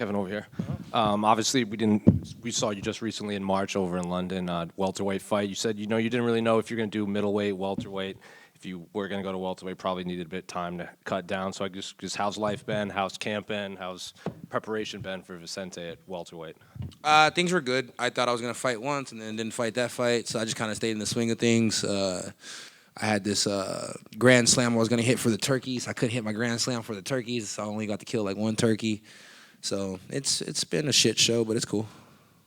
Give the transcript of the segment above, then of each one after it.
Kevin over here. Obviously, we saw you just recently in March over in London, welterweight fight. You said you didn't really know if you're going to do middleweight, welterweight. If you were going to go to welterweight, probably needed a bit of time to cut down. So I just how's life been? How's camp been? How's preparation been for Vicente at welterweight? Things were good. I thought I was going to fight once and then didn't fight that fight, so I just kind of stayed in the swing of things. I had this grand slam I was going to hit for the turkeys. I couldn't hit my grand slam for the turkeys, so I only got to kill like one turkey. So it's been a shit show, but it's cool.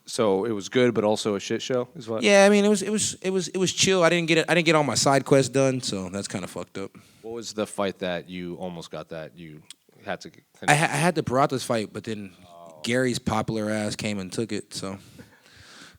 So it was good, but also a shit show, is what? Yeah, I mean it was chill. I didn't get all my side quests done, so that's kind of fucked up. What was the fight that you almost got that you had to? I had the Baratas fight, but then Gary's popular ass came and took it. So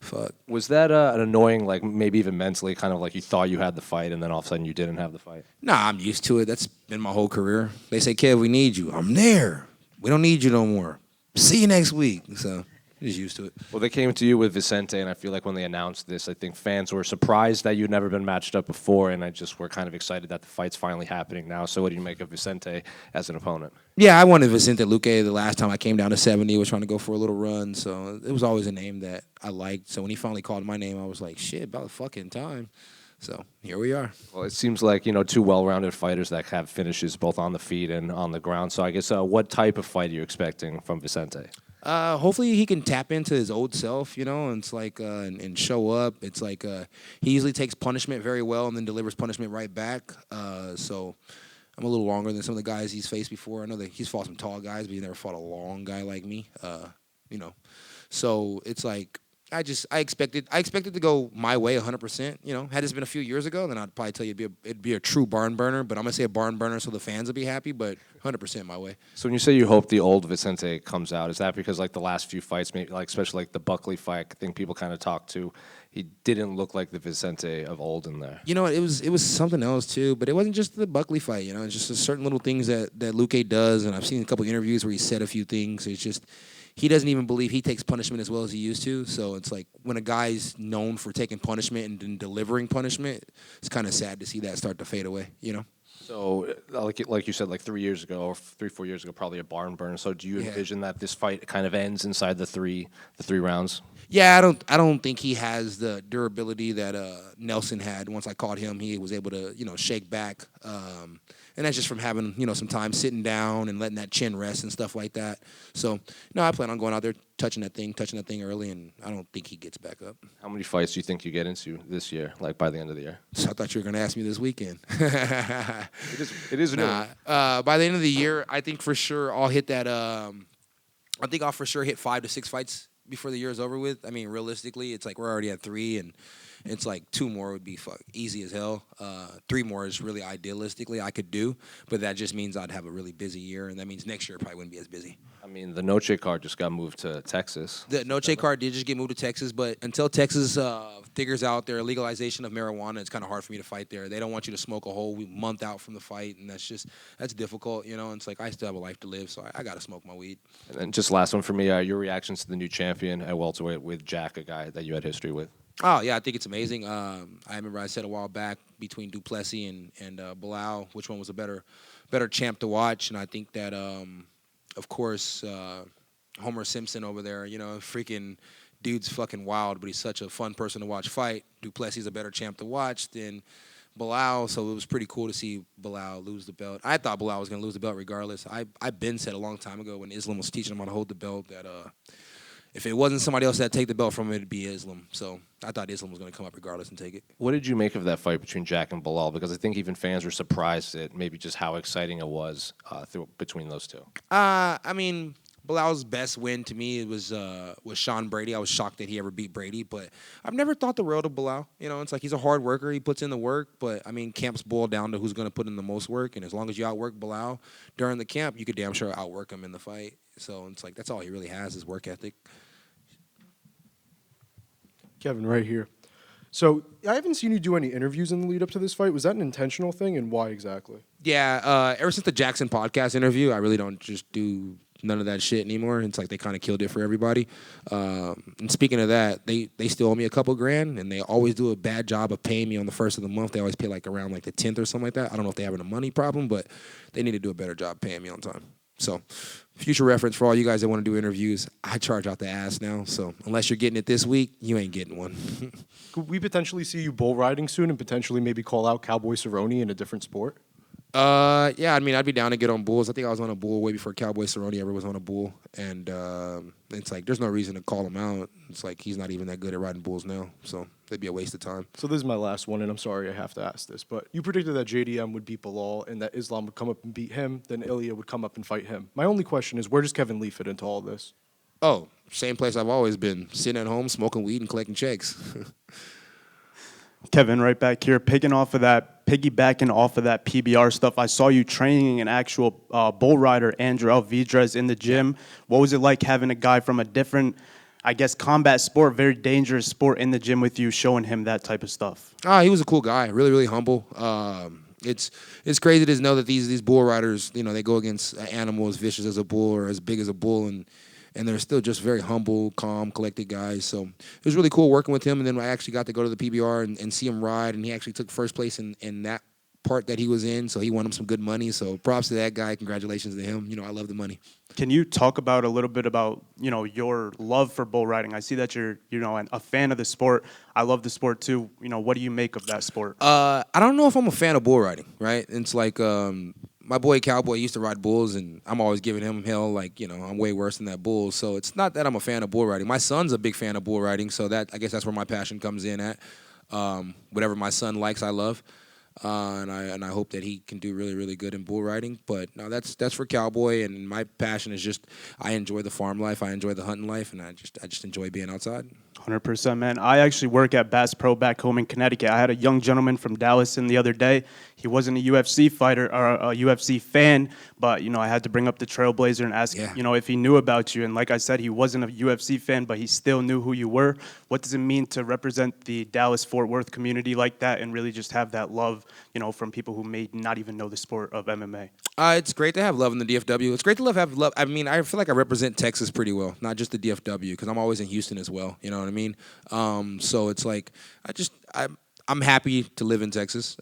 fuck. Was that an annoying, like maybe even mentally, kind of like you thought you had the fight and then all of a sudden you didn't have the fight? Nah, I'm used to it. That's been my whole career. They say, Kev, we need you. I'm there. We don't need you no more. See you next week. So just used to it. Well, they came to you with Vicente, and I feel like when they announced this, I think fans were surprised that you'd never been matched up before, and I just were kind of excited that the fight's finally happening now. So what do you make of Vicente as an opponent? Yeah, I wanted Vicente Luque the last time I came down to 70. Was trying to go for a little run, so it was always a name that I liked. So when he finally called my name, I was like, shit, about fucking time. So here we are. Well, it seems like, two well-rounded fighters that have finishes both on the feet and on the ground. So I guess what type of fight are you expecting from Vicente? Hopefully he can tap into his old self, and it's like and show up. It's like he usually takes punishment very well and then delivers punishment right back. So I'm a little longer than some of the guys he's faced before. I know that he's fought some tall guys, but he never fought a long guy like me. So it's like I expected to go my way 100%. Had this been a few years ago, then I'd probably tell you it'd be a true barn burner. But I'm gonna say a barn burner so the fans will be happy. But 100% my way. So when you say you hope the old Vicente comes out, is that because like the last few fights, maybe like especially like the Buckley fight, I think people kind of talked to, he didn't look like the Vicente of old in there. It was something else too. But it wasn't just the Buckley fight. It's just a certain little things that Luque does, and I've seen a couple interviews where he said a few things. It's just. He doesn't even believe he takes punishment as well as he used to. So it's like when a guy's known for taking punishment and then delivering punishment, it's kind of sad to see that start to fade away, So like you said, like 3 years ago or 4 years ago, probably a barn burner. So do you envision that this fight kind of ends inside the three rounds? Yeah, I don't think he has the durability that Nelson had. Once I caught him, he was able to shake back. And that's just from having, some time sitting down and letting that chin rest and stuff like that. So, I plan on going out there, touching that thing early, and I don't think he gets back up. How many fights do you think you get into this year, like by the end of the year? So I thought you were going to ask me this weekend. It is new. By the end of the year, I think for sure I'll hit that. I think I'll for sure hit 5 to 6 fights before the year is over with. I mean, realistically, it's like we're already at 3, and it's like 2 more would be easy as hell. 3 more is really idealistically I could do, but that just means I'd have a really busy year, and that means next year I probably wouldn't be as busy. I mean, the Noche card just got moved to Texas. The Noche card did just get moved to Texas, but until Texas figures out their legalization of marijuana, it's kind of hard for me to fight there. They don't want you to smoke a whole month out from the fight, and that's difficult, And it's like I still have a life to live, so I got to smoke my weed. And then just last one for me, your reactions to the new champion at welterweight with Jack, a guy that you had history with. Oh, yeah, I think it's amazing. I remember I said a while back between Plessis and Belal, which one was a better champ to watch. And I think that, of course, Homer Simpson over there, freaking dude's fucking wild, but he's such a fun person to watch fight. Plessis is a better champ to watch than Belal, so it was pretty cool to see Belal lose the belt. I thought Belal was going to lose the belt regardless. I've been said a long time ago when Islam was teaching him how to hold the belt that if it wasn't somebody else that take the belt from him, it'd be Islam. So I thought Islam was going to come up regardless and take it. What did you make of that fight between Jack and Belal? Because I think even fans were surprised at maybe just how exciting it was between those two. I mean, Belal's best win to me was Sean Brady. I was shocked that he ever beat Brady, but I've never thought the world of Belal. It's like he's a hard worker. He puts in the work, but, I mean, camps boil down to who's going to put in the most work, and as long as you outwork Belal during the camp, you could damn sure outwork him in the fight. So it's like that's all he really has is work ethic. Kevin, right here. So I haven't seen you do any interviews in the lead up to this fight. Was that an intentional thing, and why exactly? Yeah, ever since the Jackson podcast interview, I really don't just do none of that shit anymore. It's like they kind of killed it for everybody. And speaking of that, they still owe me a couple grand, and they always do a bad job of paying me on the first of the month. They always pay like around like the 10th or something like that. I don't know if they have a money problem, but they need to do a better job paying me on time. So future reference for all you guys that want to do interviews, I charge out the ass now. So unless you're getting it this week, you ain't getting one. Could we potentially see you bull riding soon and potentially maybe call out Cowboy Cerrone in a different sport? Yeah, I mean, I'd be down to get on bulls. I think I was on a bull way before Cowboy Cerrone ever was on a bull. And it's like, there's no reason to call him out. It's like, he's not even that good at riding bulls now. So it'd be a waste of time. So this is my last one, and I'm sorry I have to ask this, but you predicted that JDM would beat Belal and that Islam would come up and beat him, then Ilya would come up and fight him. My only question is, where does Kevin Lee fit into all this? Oh, same place I've always been, sitting at home, smoking weed and collecting checks. Kevin, right back here, piggybacking off of that PBR stuff. I saw you training an actual bull rider, Andrew Alvidrez, in the gym. What was it like having a guy from a different, I guess, combat sport, very dangerous sport in the gym with you, showing him that type of stuff? He was a cool guy, really, really humble. It's crazy to know that these bull riders, they go against an animal as vicious as a bull or as big as a bull, and they're still just very humble, calm, collected guys. So it was really cool working with him. And then I actually got to go to the PBR and see him ride, and he actually took first place in that part that he was in. So he won him some good money. So props to that guy. Congratulations to him. I love the money. Can you talk about a little bit about, your love for bull riding? I see that you're, a fan of the sport. I love the sport too. What do you make of that sport? I don't know if I'm a fan of bull riding, right? It's like my boy Cowboy used to ride bulls, and I'm always giving him hell, like, I'm way worse than that bull. So it's not that I'm a fan of bull riding. My son's a big fan of bull riding, so I guess that's where my passion comes in at. Whatever my son likes, I love. And I hope that he can do really, really good in bull riding. But no, that's for Cowboy, and my passion is just I enjoy the farm life, I enjoy the hunting life, and I just enjoy being outside. 100%, man. I actually work at Bass Pro back home in Connecticut. I had a young gentleman from Dallas in the other day. He wasn't a UFC fighter or a UFC fan, but, I had to bring up the Trailblazer and ask, if he knew about you. And like I said, he wasn't a UFC fan, but he still knew who you were. What does it mean to represent the Dallas-Fort Worth community like that and really just have that love, from people who may not even know the sport of MMA? It's great to have love in the DFW. It's great to have love. I mean, I feel like I represent Texas pretty well, not just the DFW, because I'm always in Houston as well. You know what I mean? So it's like I'm happy to live in Texas.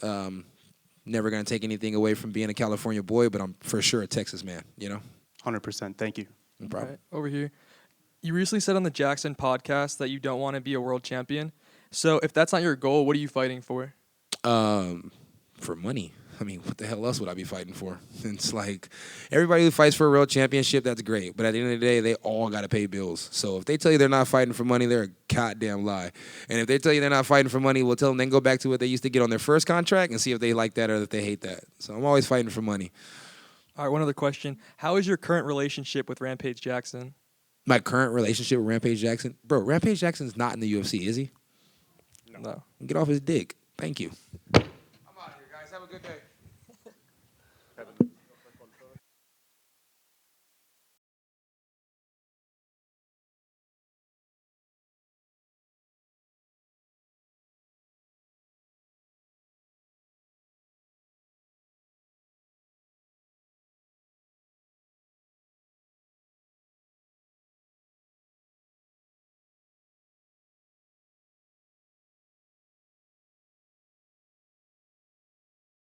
Never gonna take anything away from being a California boy, but I'm for sure a Texas man. 100%. Thank you. No problem. Right, over here. You recently said on the Jackson podcast that you don't want to be a world champion. So if that's not your goal, what are you fighting for? For money. I mean, what the hell else would I be fighting for? It's like everybody who fights for a world championship, that's great. But at the end of the day, they all got to pay bills. So if they tell you they're not fighting for money, they're a goddamn lie. And if they tell you they're not fighting for money, we'll tell them then go back to what they used to get on their first contract and see if they like that or if they hate that. So I'm always fighting for money. All right, one other question. How is your current relationship with Rampage Jackson? My current relationship with Rampage Jackson? Bro, Rampage Jackson's not in the UFC, is he? No. Get off his dick. Thank you. I'm out of here, guys. Have a good day.